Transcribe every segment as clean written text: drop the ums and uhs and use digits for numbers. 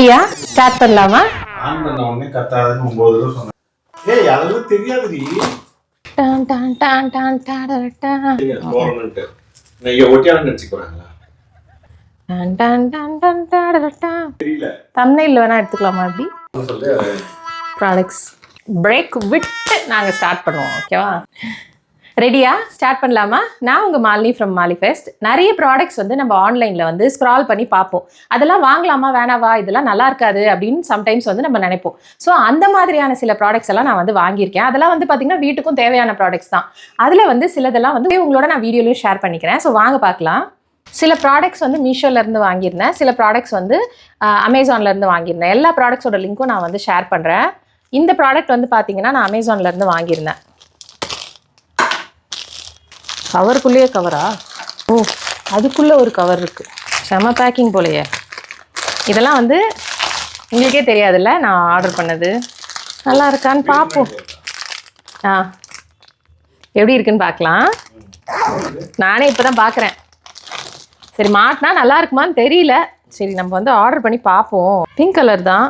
ரெடியா? ஸ்டார்ட் பண்ணலாமா? ஆன் பண்ண உடனே கத்தாதுன்னு 9 தடவை சொன்னேன். ஏய் அதெல்லாம் தெரியாதுடி. டான் டான் டான் டான் டாடடா. போறணும்ட்டு. நான் இங்க ஒட்டியால நினைச்சு போறாங்களா? டான் டான் டான் டான் டாடடா. தெரியல. தம்ப்நெயில் வேணா எடுத்துக்கலாமா அப்படி? சொல்லு. ப்ராடக்ட்ஸ் பிரேக் விட்டு நாங்கள் ஸ்டார்ட் பண்ணுவோம். ஓகேவா? ரெடியா? ஸ்டார்ட் பண்ணலாமா? நான் உங்கள் மாலினி ஃப்ரம் மாலிஃபெஸ்ட். நிறைய ப்ராடக்ட்ஸ் வந்து நம்ம ஆன்லைனில் வந்து ஸ்க்ரால் பண்ணி பார்ப்போம். அதெல்லாம் வாங்கலாமா வேணாவா, இதெல்லாம் நல்லா இருக்காது அப்படின்னு சம்டைம்ஸ் வந்து நம்ம நினைப்போம். ஸோ அந்த மாதிரியான சில ப்ராடக்ட்ஸ் எல்லாம் நான் வந்து வாங்கியிருக்கேன். அதெல்லாம் வந்து பார்த்திங்கன்னா வீட்டுக்கும் தேவையான ப்ராடக்ட்ஸ் தான். அதில் வந்து சிலதெல்லாம் வந்து உங்களோட நான் வீடியோலையும் ஷேர் பண்ணிக்கிறேன். ஸோ வாங்க பார்க்கலாம். சில ப்ராடக்ட்ஸ் வந்து மீஷோலேருந்து வாங்கியிருந்தேன், சில ப்ராடக்ட்ஸ் வந்து அமேசான்லேருந்து வாங்கியிருந்தேன். எல்லா ப்ராடக்ட்ஸோட லிங்க்கும் நான் வந்து ஷேர் பண்ணுறேன். இந்த ப்ராடக்ட் வந்து பார்த்திங்கன்னா நான் அமேசான்லேருந்து வாங்கியிருந்தேன். கவருக்குள்ளேயே கவரா? ஓ, அதுக்குள்ளே ஒரு கவர் இருக்குது. செம பேக்கிங் போலையே. இதெல்லாம் வந்து உங்களுக்கே தெரியாதுல்ல நான் ஆர்டர் பண்ணது. நல்லா இருக்கான்னு பார்ப்போம். எப்படி இருக்குன்னு பார்க்கலாம். நானே இப்போ தான் பார்க்குறேன். சரி, மாட்டினா நல்லா இருக்குமான்னு தெரியல. சரி, நம்ம வந்து ஆர்டர் பண்ணி பார்ப்போம். பிங்க் கலர் தான்.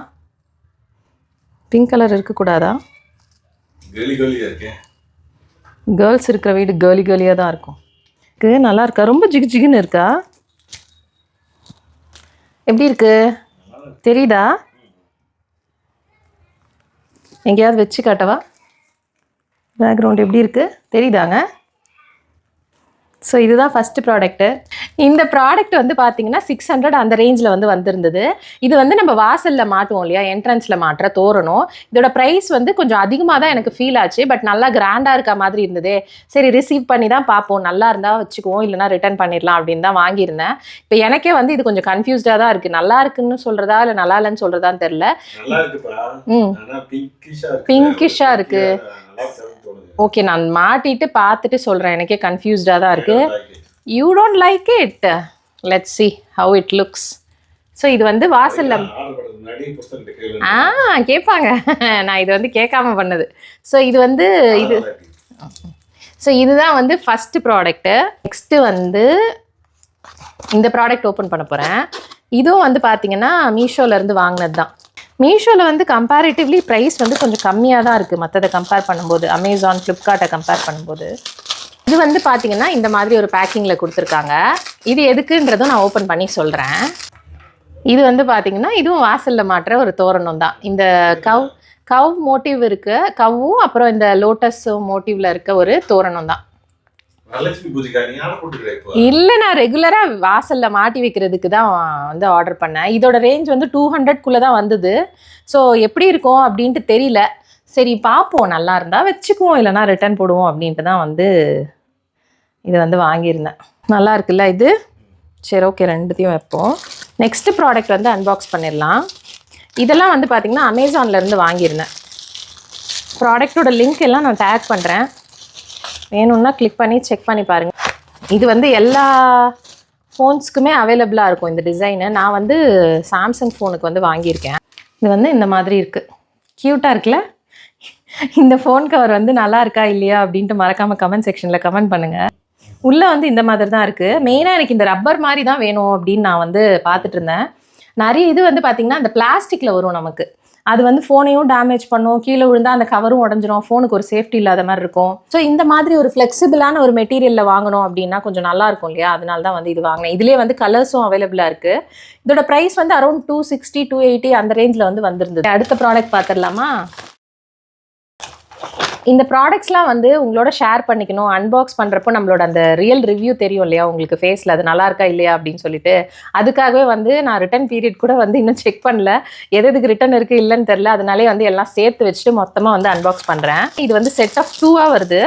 பிங்க் கலர் இருக்கக்கூடாதா? கேர்ள்ஸ் இருக்கிற வீடு கேர்லி கேர்லியாக தான் இருக்கும். நல்லா இருக்கா? ரொம்ப ஜிகு ஜிகுன்னு இருக்கா? எப்படி இருக்கு தெரியுதா? எங்கேயாவது வச்சு காட்டவா? பேக்ரவுண்ட் எப்படி இருக்கு தெரியுதாங்க? ஸோ இதுதான் ஃபஸ்ட்டு ப்ராடக்ட்டு. இந்த ப்ராடக்ட் வந்து பார்த்தீங்கன்னா 600 அந்த ரேஞ்சில் வந்து வந்திருந்தது. இது வந்து நம்ம வாசலில் மாட்டுவோம் இல்லையா, என்ட்ரன்ஸில் மாட்டுற தோரணம். இதோட ப்ரைஸ் வந்து கொஞ்சம் அதிகமாக தான் எனக்கு ஃபீல் ஆச்சு. பட் நல்லா கிராண்டாக இருக்க மாதிரி இருந்தது. சரி, ரிசீவ் பண்ணி தான் பார்ப்போம், நல்லா இருந்தால் வச்சுக்குவோம், இல்லைனா ரிட்டர்ன் பண்ணிடலாம் அப்படின்னு தான் வாங்கியிருந்தேன். இப்போ எனக்கே வந்து இது கொஞ்சம் கன்ஃபியூஸ்டாக தான் இருக்குது. நல்லா இருக்குன்னு சொல்கிறதா இல்லை நல்லா இல்லைன்னு சொல்கிறதான்னு தெரில. பிங்கிஷாக இருக்குது. ஓகே, நான் மாட்டிட்டு பார்த்துட்டு சொல்கிறேன். எனக்கே கன்ஃபியூஸ்டாக தான் இருக்குது. You don't like it? Let's see how it looks. So இது வந்து வாசலில் கேட்பாங்க. நான் இது வந்து கேட்காம பண்ணது. ஸோ இது வந்து இதுதான் வந்து ஃபஸ்ட்டு ப்ராடக்ட்டு. நெக்ஸ்ட்டு வந்து இந்த ப்ராடக்ட் ஓப்பன் பண்ண போகிறேன். இதுவும் வந்து பார்த்தீங்கன்னா மீஷோலேருந்து வாங்கினது தான். மீஷோவில் வந்து கம்பேரிட்டிவ்லி ப்ரைஸ் வந்து கொஞ்சம் கம்மியாக தான் இருக்குது மற்றதை கம்பேர் பண்ணும்போது, அமேசான் ஃப்ளிப்கார்ட்டை கம்பேர் பண்ணும்போது. இது வந்து பார்த்தீங்கன்னா இந்த மாதிரி ஒரு பேக்கிங்கில் கொடுத்துருக்காங்க. இது எதுக்குன்றதும் நான் ஓப்பன் பண்ணி சொல்கிறேன். இது வந்து பார்த்தீங்கன்னா இதுவும் வாசலில் மாட்டுற ஒரு தோரணம் தான். இந்த கவ் மோட்டிவ் இருக்கு, கவ்வும் அப்புறம் இந்த லோட்டஸ் மோட்டிவ்ல இருக்க ஒரு தோரணம் தான். இல்லை, நான் ரெகுலராக வாசலில் மாட்டி வைக்கிறதுக்கு தான் வந்து ஆர்டர் பண்ணேன். இதோட ரேஞ்ச் வந்து 200 தான் வந்தது. ஸோ எப்படி இருக்கும் அப்படின்ட்டு தெரியல. சரி பார்ப்போம், நல்லா இருந்தால் வச்சுக்குவோம், இல்லைனா ரிட்டர்ன் போடுவோம் அப்படின்ட்டு தான் வந்து இது வந்து வாங்கியிருந்தேன். நல்லா இருக்குல்ல இது? சரி, ஓகே, ரெண்டுத்தையும் வைப்போம். நெக்ஸ்ட்டு ப்ராடக்ட் வந்து அன்பாக்ஸ் பண்ணிடலாம். இதெல்லாம் வந்து பார்த்திங்கன்னா அமேசான்லேருந்து வாங்கியிருந்தேன். ப்ராடக்டோட லிங்க் எல்லாம் நான் டேக் பண்ணுறேன், வேணும்னா கிளிக் பண்ணி செக் பண்ணி பாருங்கள். இது வந்து எல்லா ஃபோன்ஸுக்குமே அவைலபிளாக இருக்கும் இந்த டிசைனு. நான் வந்து சாம்சங் ஃபோனுக்கு வந்து வாங்கியிருக்கேன். இது வந்து இந்த மாதிரி இருக்குது. க்யூட்டாக இருக்குல்ல? இந்த ஃபோன் கவர் வந்து நல்லா இருக்கா இல்லையா அப்படின்ட்டு மறக்காமல் கமெண்ட் செக்ஷனில் கமெண்ட் பண்ணுங்கள். உள்ளே வந்து இந்த மாதிரி தான் இருக்குது. மெயினாக எனக்கு இந்த ரப்பர் மாதிரி தான் வேணும் அப்படின்னு நான் வந்து பார்த்துட்டு இருந்தேன். நிறைய இது வந்து பார்த்திங்கன்னா அந்த பிளாஸ்டிக்கில் வரும் நமக்கு. அது வந்து ஃபோனையும் டேமேஜ் பண்ணும், கீழே விழுந்தால் அந்த கவரும் உடஞ்சிரும், ஃபோனுக்கு ஒரு சேஃப்டி இல்லாத மாதிரி இருக்கும். ஸோ இந்த மாதிரி ஒரு ஃப்ளெக்சிபிளான ஒரு மெட்டீரியலில் வாங்கணும் அப்படின்னா கொஞ்சம் நல்லாயிருக்கும் இல்லையா? அதனால தான் வந்து இது வாங்கினேன். இதுலேயே வந்து கலர்ஸும் அவைலபிளாக இருக்குது. இதோட ப்ரைஸ் வந்து அரௌண்ட் 260 280 அந்த ரேஞ்சில் வந்து வந்திருந்தது. அடுத்த ப்ராடக்ட் பார்த்துடலாமா? இந்த ப்ராடக்ட்ஸ்லாம் வந்து உங்களோட ஷேர் பண்ணிக்கணும். அன்பாக்ஸ் பண்ணுறப்போ நம்மளோட அந்த ரியல் ரிவ்யூ தெரியும் இல்லையா உங்களுக்கு ஃபேஸில், அது நல்லா இருக்கா இல்லையா அப்படின்னு சொல்லிட்டு. அதுக்காகவே வந்து நான் ரிட்டன் பீரியட் கூட வந்து இன்னும் செக் பண்ணல. எதுக்கு ரிட்டன் இருக்குது இல்லைன்னு தெரில. அதனாலே வந்து எல்லாம் சேர்த்து வச்சுட்டு மொத்தமாக வந்து அன்பாக்ஸ் பண்ணுறேன். இது வந்து செட் ஆஃப் 2 வருது.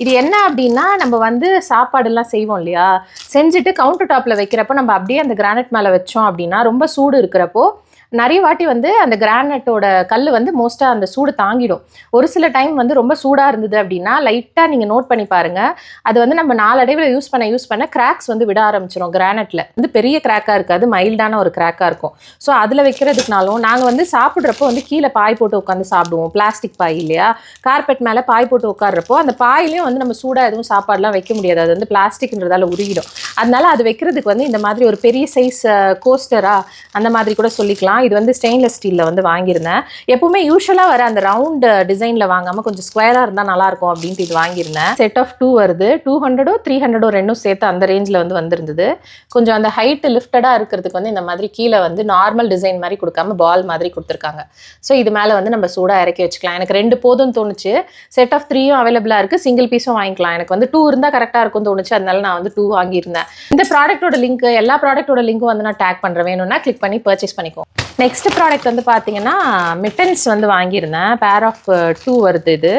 இது என்ன அப்படின்னா, நம்ம வந்து சாப்பாடுலாம் செய்வோம் இல்லையா, செஞ்சுட்டு கவுண்டர் டாப்பில் வைக்கிறப்போ நம்ம அப்படியே அந்த கிரானைட் மேலே வச்சோம் அப்படின்னா ரொம்ப சூடு இருக்கிறப்போ நிறைய வாட்டி வந்து அந்த கிரானைட்டோட கல் வந்து மோஸ்ட்டாக அந்த சூடு தாங்கிடும். ஒரு சில டைம் வந்து ரொம்ப சூடாக இருந்தது அப்படின்னா லைட்டாக நீங்கள் நோட் பண்ணி பாருங்கள், அது வந்து நம்ம நாளடைவில் யூஸ் பண்ண கிராக்ஸ் வந்து விட ஆரம்பிச்சிடும். கிரானைட்டில் வந்து பெரிய கிராக்காக இருக்காது, மைல்டான ஒரு கிராக்காக இருக்கும். ஸோ அதில் வைக்கிறதுக்குனாலும் நாங்கள் வந்து சாப்பிட்றப்போ வந்து கீழே பாய் போட்டு உட்காந்து சாப்பிடுவோம். பிளாஸ்டிக் பாய் இல்லையா, கார்பெட் மேலே பாய் போட்டு உட்காடுறப்போ அந்த பாயிலையும் வந்து நம்ம சூடாக எதுவும் சாப்பாடுலாம் வைக்க முடியாது, அது வந்து பிளாஸ்டிக்ன்றதால உருகிடும். அதனால அது வைக்கிறதுக்கு வந்து இந்த மாதிரி ஒரு பெரிய சைஸ் கோஸ்டரா அந்த மாதிரி கூட சொல்லிக்கலாம். இது வந்து ஸ்டெயின்லெஸ் ஸ்டீலில் வந்து வாங்கியிருந்தேன். எப்பவுமே யூஸ்வலாக வர அந்த ரவுண்ட் டிசைனில் வாங்காமல் கொஞ்சம் ஸ்கொயராக இருந்தால் நல்லாயிருக்கும் அப்படின்ட்டு இது வாங்கியிருந்தேன். செட் ஆஃப் 2 வருது. 200 300 ரெண்டும் சேர்த்து அந்த ரேஞ்சில் வந்து வந்திருந்தது. கொஞ்சம் அந்த ஹைட் லிஃப்டடாக இருக்கிறதுக்கு வந்து இந்த மாதிரி கீழே வந்து நார்மல் டிசைன் மாதிரி கொடுக்காம பால் மாதிரி கொடுத்துருக்காங்க. ஸோ இது மேலே வந்து நம்ம சூடாக இறக்கி வச்சுக்கலாம். எனக்கு 2 போதும்னு தோணுச்சு. செட் ஆஃப் 3யும் அவைலபிளாக இருக்குது. சிங்கிள் பீஸும் வாங்கிக்கலாம். எனக்கு வந்து 2 இருந்தால் கரெக்டாக இருக்கும்னு தோணுச்சு. அதனால நான் வந்து 2 வாங்கியிருந்தேன். இந்த ப்ராடக்ட்டோட லிங்க் எல்லா ப்ராடக்ட்டோட லிங்க்கும் வந்து நான் டேக் பண்ணுறேன். வேணும்னா கிளிக் பண்ணி பர்ச்சேஸ் பண்ணிக்கோ. நெக்ஸ்ட் ப்ராடக்ட் வந்து பார்த்தீங்கன்னா மிட்டன்ஸ் வந்து வாங்கியிருந்தேன். பேர் ஆஃப் 2 வருது. இது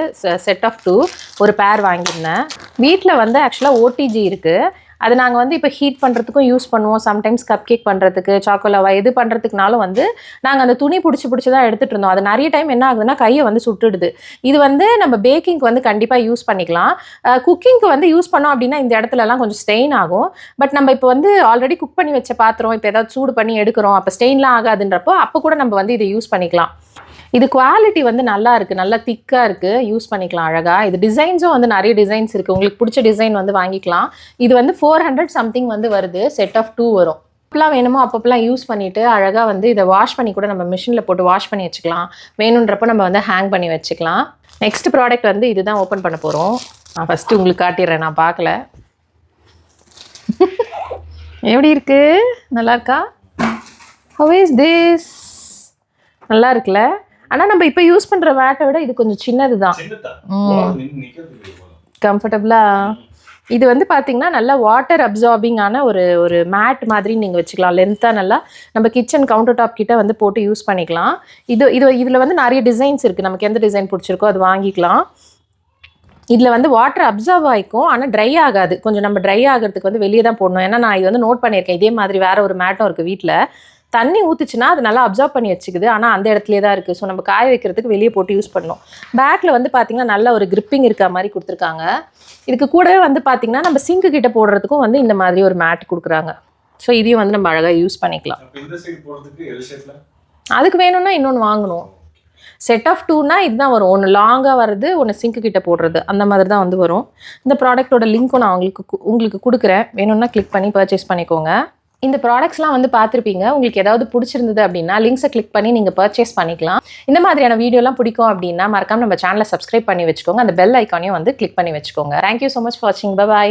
செட் ஆஃப் 2 ஒரு பேர் வாங்கியிருந்தேன். வீட்டில் வந்து ஆக்சுவலாக ஓடிஜி இருக்குது. அது நாங்கள் வந்து இப்போ ஹீட் பண்ணுறதுக்கும் யூஸ் பண்ணுவோம். சம்டைம்ஸ் கப் கேக் பண்ணுறதுக்கு, சாக்கோலாவா இது பண்ணுறதுக்குனாலும் வந்து நாங்கள் அந்த துணி பிடிச்சி தான் எடுத்துகிட்டு இருந்தோம். அது நிறைய டைம் என்ன ஆகுதுன்னா கையை வந்து சுட்டுடுது. இது வந்து நம்ம பேக்கிங்க்கு வந்து கண்டிப்பாக யூஸ் பண்ணிக்கலாம். குக்கிங்க்கு வந்து யூஸ் பண்ணோம் அப்படின்னா இந்த இடத்துலலாம் கொஞ்சம் ஸ்டெயின் ஆகும். பட் நம்ம இப்போ வந்து ஆல்ரெடி குக் பண்ணி வச்ச பாத்திரம் இப்போ ஏதாவது சூடு பண்ணி எடுக்கிறோம், அப்போ ஸ்டெயின்லாம் ஆகாதுன்றப்போ அப்போ கூட நம்ம வந்து இதை யூஸ் பண்ணிக்கலாம். இது குவாலிட்டி வந்து நல்லா இருக்குது, நல்லா திக்காக இருக்குது, யூஸ் பண்ணிக்கலாம் அழகாக. இது டிசைன்ஸும் வந்து நிறைய டிசைன்ஸ் இருக்குது. உங்களுக்கு பிடிச்ச டிசைன் வந்து வாங்கிக்கலாம். இது வந்து 400 சம்திங் வந்து வருது. செட் ஆஃப் 2 வரும். அப்பெல்லாம் வேணுமோ அப்பப்பெல்லாம் யூஸ் பண்ணிவிட்டு அழகாக வந்து இதை வாஷ் பண்ணி கூட நம்ம மிஷினில் போட்டு வாஷ் பண்ணி வச்சுக்கலாம். வேணுன்றப்போ நம்ம வந்து ஹேங் பண்ணி வச்சுக்கலாம். நெக்ஸ்ட் ப்ராடக்ட் வந்து இதுதான் ஓப்பன் பண்ண போகிறோம். நான் ஃபஸ்ட்டு உங்களுக்கு காட்டிடுறேன், நான் பார்க்கல. எப்படி இருக்கு? நல்லா இருக்கா? How is this? நல்லா இருக்குல்ல? ஆனால் நம்ம இப்போ யூஸ் பண்ணுற மேட்டை விட இது கொஞ்சம் சின்னது தான். கம்ஃபர்டபுளாக இது வந்து பார்த்தீங்கன்னா நல்லா வாட்டர் அப்சார்பிங்கான ஒரு மேட் மாதிரி நீங்கள் வச்சுக்கலாம். லென்த்தாக நல்லா நம்ம கிச்சன் கவுண்டர் டாப் கிட்ட வந்து போட்டு யூஸ் பண்ணிக்கலாம். இதில் வந்து நிறைய டிசைன்ஸ் இருக்குது. நமக்கு எந்த டிசைன் பிடிச்சிருக்கோ அது வாங்கிக்கலாம். இதில் வந்து வாட்டர் அப்சர்வ் ஆகிக்கும், ஆனால் ட்ரை ஆகாது. கொஞ்சம் நம்ம ட்ரை ஆகிறதுக்கு வந்து வெளியே தான் போடணும். ஏன்னா நான் இது வந்து நோட் பண்ணியிருக்கேன். இதே மாதிரி வேறு ஒரு மேட்டும் இருக்குது வீட்டில். தண்ணி ஊற்றுச்சுன்னா அது நல்லா அப்சர்வ் பண்ணி வச்சுக்குது, ஆனால் அந்த இடத்துலேயே தான் இருக்குது. ஸோ நம்ம காய வைக்கிறதுக்கு வெளியே போட்டு யூஸ் பண்ணணும். பேக்கில் வந்து பார்த்திங்கன்னா நல்ல ஒரு கிரிப்பிங் இருக்க மாதிரி கொடுத்துருக்காங்க. இதுக்கு கூடவே வந்து பார்த்திங்கன்னா நம்ம சிங்க்கு கிட்ட போடுறதுக்கும் வந்து இந்த மாதிரி ஒரு மேட் கொடுக்குறாங்க. ஸோ இதையும் வந்து நம்ம அழகாக யூஸ் பண்ணிக்கலாம். அதுக்கு வேணும்னா இன்னொன்று வாங்கணும். செட் ஆஃப் 2னா இதுதான் வரும். ஒன்று லாங்காக வருது, ஒன்று சிங்க்கு கிட்ட போடுறது, அந்த மாதிரி தான் வந்து வரும். இந்த ப்ராடக்ட்டோட லிங்க்கும் நான் உங்களுக்கு கொடுக்குறேன். வேணும்னா கிளிக் பண்ணி பர்ச்சேஸ் பண்ணிக்கோங்க. இந்த ப்ராடக்ட்ஸ்லாம் வந்து பார்த்துருப்பீங்க. உங்களுக்கு ஏதாவது பிடிச்சிருந்தது அப்படின்னா லிங்க்ஸை கிளிக் பண்ணி நீங்கள் பர்ச்சேஸ் பண்ணிக்கலாம். இந்த மாதிரியான வீடியோலாம் பிடிக்கும் அப்படின்னா மறக்காம நம்ம சேனலை சப்ஸ்கிரைப் பண்ணி வச்சுக்கோங்க. அந்த பெல் ஐக்கானையும் வந்து கிளிக் பண்ணி வச்சுக்கோங்க. தேங்க்யூ ஸோ மச் ஃபார் வாட்சிங். பை.